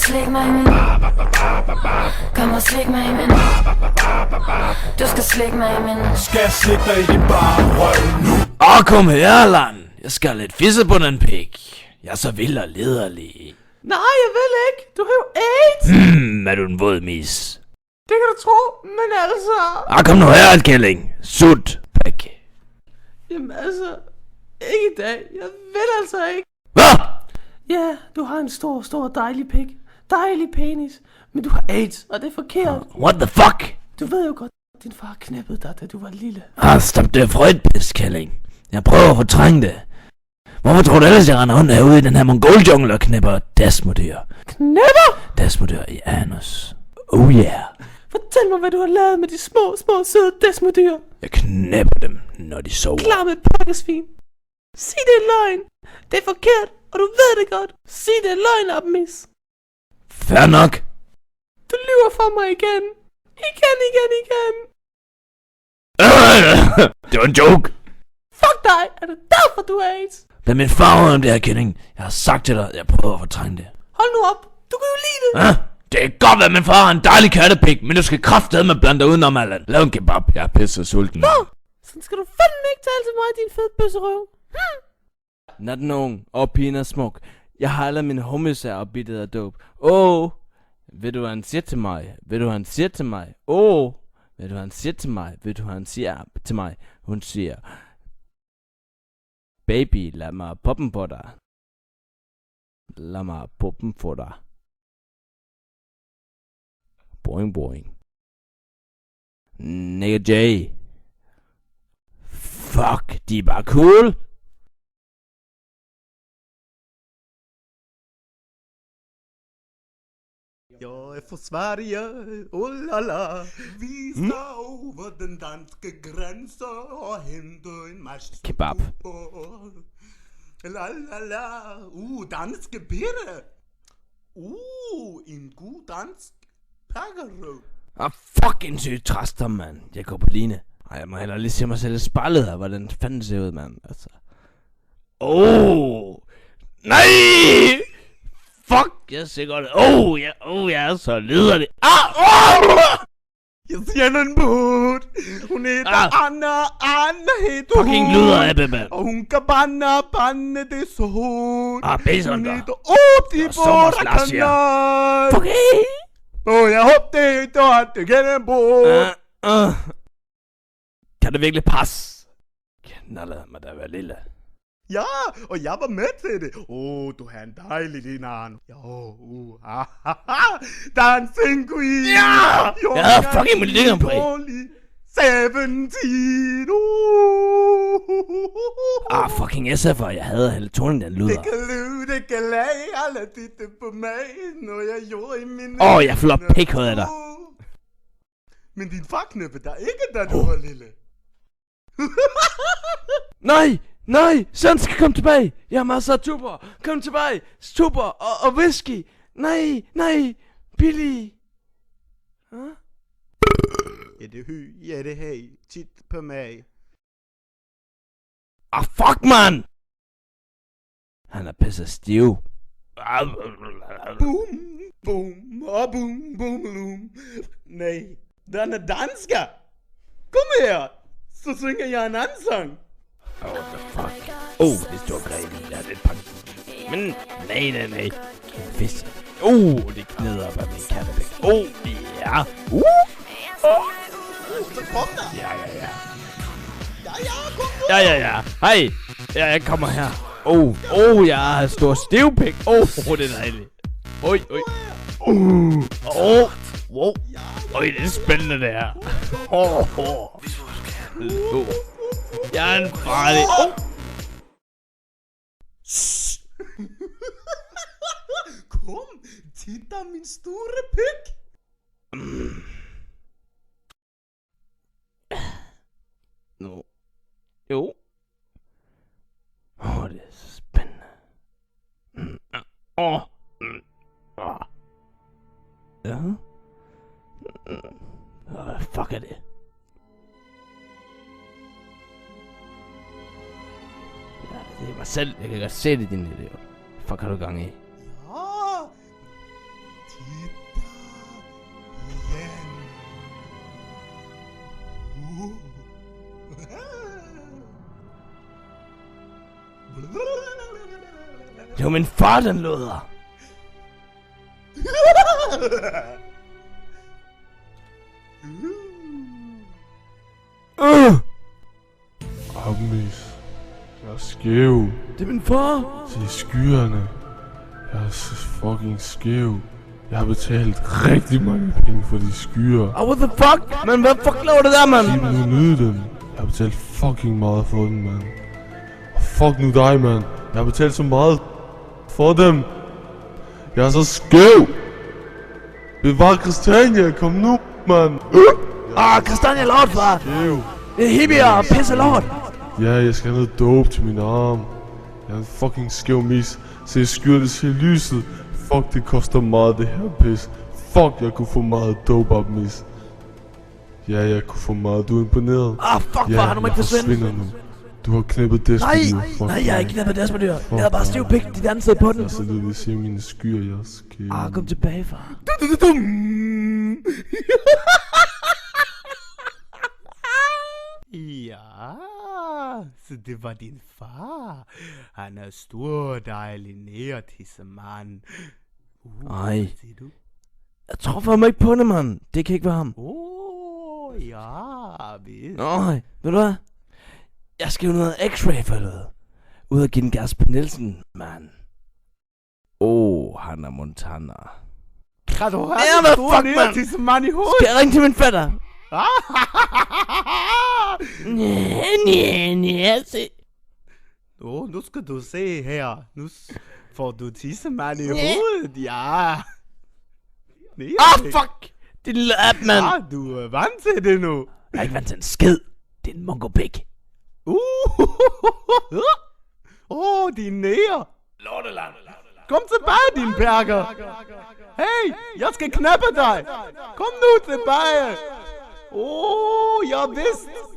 slik mig i min. Kom og slik mig i min. Du skal slikke mig i min. Skal jeg slikke dig i din bare røv nu? Kom her, Lan. Jeg skal lidt fisse på den pik. Jeg er så vild og lederlig. Nej, jeg vil ikke. Du har jo AIDS. Er du en våd mis? Det kan du tro, men altså... Kom nu her, kælling. Sut. Pæk. Jamen altså... Ikke i dag. Jeg vil altså ikke. Hvad? Ja, du har en stor dejlig pik. Dejlig penis. Men du har AIDS, og det er forkert. What the fuck? Du ved jo godt, din far knappede dig, da du var lille. Stop det frøjtpis, kælling. Jeg prøver at fortrænge det. Hvorfor tror du ellers, jeg render rundt herude i den her mongoljungle og knæpper dasmodyr? Knæpper? Dasmodyr i anus. Oh yeah. Fortæl mig, hvad du har lavet med de små, søde desmodyr. Jeg knæpper dem, når de sover. Klar med pakkesvin. Sig det er løgn. Det er forkert, og du ved det godt. Sig det er løgn, Abmis. Fair nok. Du lyver for mig igen. Igen. Det var en joke. Fuck dig. Er det derfor, du er AIDS? Lad min far om det her, kælling. Jeg har sagt til dig, at jeg prøver at fortrænge det. Hold nu op. Du kan jo lide det. Det kan godt være, at min far har en dejlig kattepik, men du skal kraftedeme blande dig udenom, Allan. Lav en kebab. Jeg er pisse sulten. Sådan skal du fandme ikke tale til mig, din fede bøsserøv. Natten ung, og pigen er smuk. Jeg har alle mine homies er opbittet af dope. Ved du hvad han siger til mig? Ved du hvad han siger til mig? Ved du hvad han siger til mig? Ved du hvad han siger til mig? Hun siger: Baby, lad mig poppen på dig. Lad mig poppen på dig. Boing. Nigga J. Fuck, de er bare cool. Jeg er fra Sverige, la la. Vi skal over den danske grænse og hente en masse Kebab. La la la. Danske pinde. En god dansk pakkerøv. Fucking sygt træster, mand. Jeg går på line. Jeg må heller lige se mig selv spejlet her, hvordan fanden ser ud, mand. Altså. Nej! Fuck, jeg ser godt. Jeg er så lederlig. Jeg siger en bud. Hun hedder Anna hedder hun. Fucking lyder af det, mand. Og hun kan bande det så hårdt. Pisse Hun under. hedder Kanal. Fuck Jeg håber det ikke, at det kan en bud. Kan det virkelig passe? Knallede mig da være lille. Ja, og jeg var med til det. Du har en dejlig lille arm. Dancing Queen. Ja! Jeg havde fucking mit linger på. 17. Fucking SF'er. Jeg havde hele tonen, den lyder. Det kan lage alle titte på mig, når jeg gjorde i min... Jeg flår pikhoved af dig. Men din far knæppe der ikke, da du var lille. Nej, sådan skal komme tilbage. Jeg har masser af tuber. Kom tilbage. Tuber og whisky. Nej, Billy. Ja, det hey. Tit på mig. Fuck, man. Han er pisse stiv. Boom. Nej, den er dansker. Kom her, så synger jeg en anden sang. What the fuck? Det står grebet. Der er lidt pang. Men nej. Fisk. Det kneder op af min kattepik. Ja. Så kom der. Ja. Kom der. Ja. Hej. Ja, jeg kommer her. Jeg har stor stivpik. Det er dejligt. Wow. Det er spændende det her. Jeg er en farlig. Kom, titta min store pik. Jo. Det er så spændende. Ja. Hvad fuck er det? Det er mig selv. Jeg kan godt se det, din idiot. Fuck har du gang i? Ja. Det var min far, den luder. Abmis. Jeg er skæv. Det er min far. Se skyerne. Jeg er så fucking skæv. Jeg har betalt rigtig mange penge for de skyer. Oh, what the fuck? Men hvad fuck laver du der, mand? Giv mig nu nyde dem. Jeg har betalt fucking meget for dem, mand. Og fuck nu dig, mand. Jeg har betalt så meget for dem. Jeg er så skæv. Bevar Christiania, kom nu, mand. Christiania lort, far. Skæv. Det er hippier og pisse lort. Ja, jeg skal have noget dope til min arm. Jeg er en fucking skæv mis. Se, jeg skyder det til lyset. Fuck, det koster meget, det her pis. Fuck, jeg kunne få meget dope op, mis. Ja, jeg kunne få meget. Du er imponeret. Fuck, Ja, far, du må ikke jeg forsvinde. forsvinder nu. Du har knippet despedyr. Nej, jeg har ikke knappet despedyr. Jeg havde bare stiv pik, de dansede på den. Jeg sidder lige og ser mine skyer, jeg er skæv. Kom tilbage, far. Ja, så det var din far. Han er stor, dejlig nærtissemand. Ej. Hvad siger du? Jeg tror fandme ikke på det, mand. Det kan ikke være ham. Ja, vist. Nej, ved du hvad? Jeg skal jo noget x-ray for det. Ud og give den gas på Nielsen, mand. Hannah Montana. Kan du have Ja, en hvad stor fuck, mand? nærtissemand i hovedet? Skal jeg ringe til min fætter? Nej, se. Nu skal du se her. Nu får du tissemand i hovedet, ja. Fuck! Det lille app, mand. Ja, du er vant til det nu. Jeg er ikke vant til en skid. Det er en mongo-pik. Din nære. Kom tilbage, din perker. Hey, jeg skal knappe dig. Kom nu tilbage. Jeg vidste.